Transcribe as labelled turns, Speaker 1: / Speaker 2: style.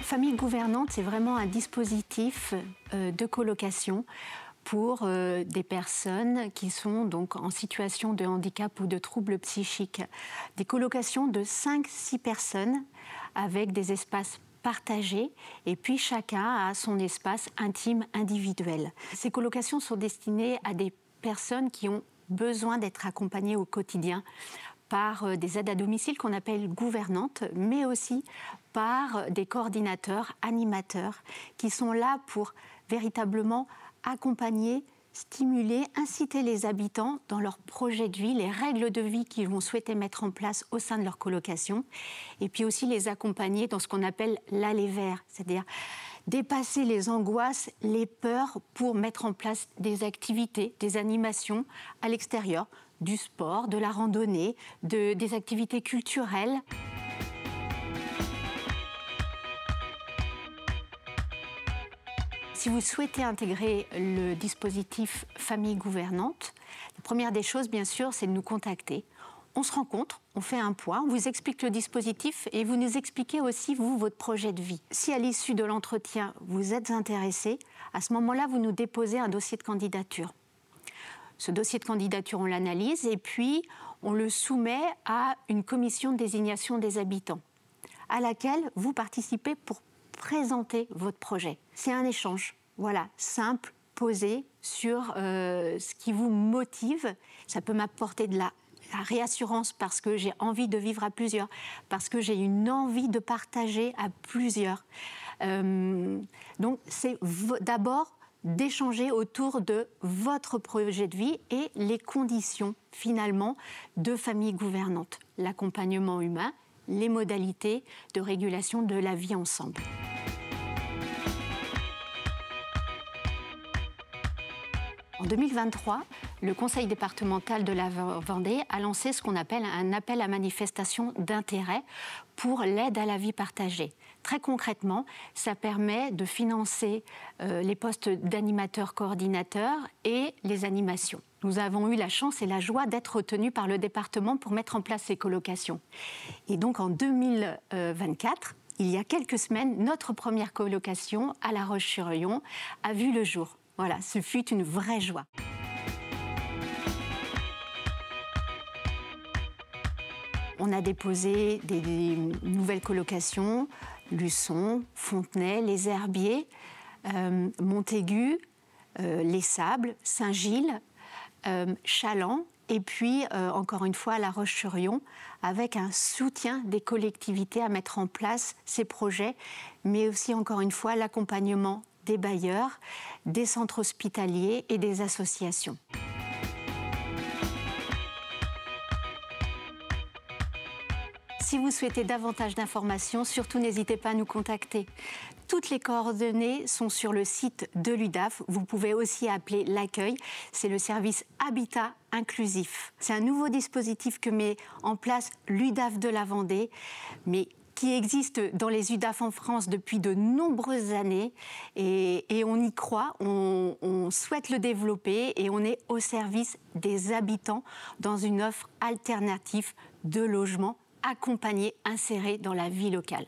Speaker 1: Famille gouvernante, c'est vraiment un dispositif de colocation pour des personnes qui sont donc en situation de handicap ou de troubles psychiques. Des colocations de 5-6 personnes avec des espaces partagés et puis chacun a son espace intime individuel. Ces colocations sont destinées à des personnes qui ont besoin d'être accompagnées au quotidien par des aides à domicile qu'on appelle gouvernantes, mais aussi par des coordinateurs, animateurs, qui sont là pour véritablement accompagner, stimuler, inciter les habitants dans leur projet de vie, les règles de vie qu'ils vont souhaiter mettre en place au sein de leur colocation, et puis aussi les accompagner dans ce qu'on appelle l'aller vers, c'est-à-dire dépasser les angoisses, les peurs pour mettre en place des activités, des animations à l'extérieur, du sport, de la randonnée, des activités culturelles. Si vous souhaitez intégrer le dispositif Famille gouvernante, la première des choses, bien sûr, c'est de nous contacter. On se rencontre, on fait un point, on vous explique le dispositif et vous nous expliquez aussi, vous, votre projet de vie. Si à l'issue de l'entretien, vous êtes intéressé, à ce moment-là, vous nous déposez un dossier de candidature. Ce dossier de candidature, on l'analyse et puis on le soumet à une commission de désignation des habitants, à laquelle vous participez pour présenter votre projet. C'est un échange, voilà, simple, posé sur ce qui vous motive. Ça peut m'apporter de la réassurance parce que j'ai envie de vivre à plusieurs, parce que j'ai une envie de partager à plusieurs. Donc c'est d'abord d'échanger autour de votre projet de vie et les conditions finalement de famille gouvernante, l'accompagnement humain, les modalités de régulation de la vie ensemble. En 2023, le Conseil départemental de la Vendée a lancé ce qu'on appelle un appel à manifestation d'intérêt pour l'aide à la vie partagée. Très concrètement, ça permet de financer les postes d'animateurs coordinateurs et les animations. Nous avons eu la chance et la joie d'être retenus par le département pour mettre en place ces colocations. Et donc en 2024, il y a quelques semaines, notre première colocation à La Roche-sur-Yon a vu le jour. Voilà, ce fut une vraie joie. On a déposé des nouvelles colocations, Luçon, Fontenay, Les Herbiers, Montaigu, Les Sables, Saint-Gilles, Chaland, et puis encore une fois à La Roche-sur-Yon, avec un soutien des collectivités à mettre en place ces projets, mais aussi encore une fois l'accompagnement des bailleurs, des centres hospitaliers et des associations. Si vous souhaitez davantage d'informations, surtout n'hésitez pas à nous contacter. Toutes les coordonnées sont sur le site de l'UDAF. Vous pouvez aussi appeler l'accueil, c'est le service Habitat Inclusif. C'est un nouveau dispositif que met en place l'UDAF de la Vendée, mais qui existe dans les UDAF en France depuis de nombreuses années et on y croit, on souhaite le développer et on est au service des habitants dans une offre alternative de logement accompagné, inséré dans la vie locale.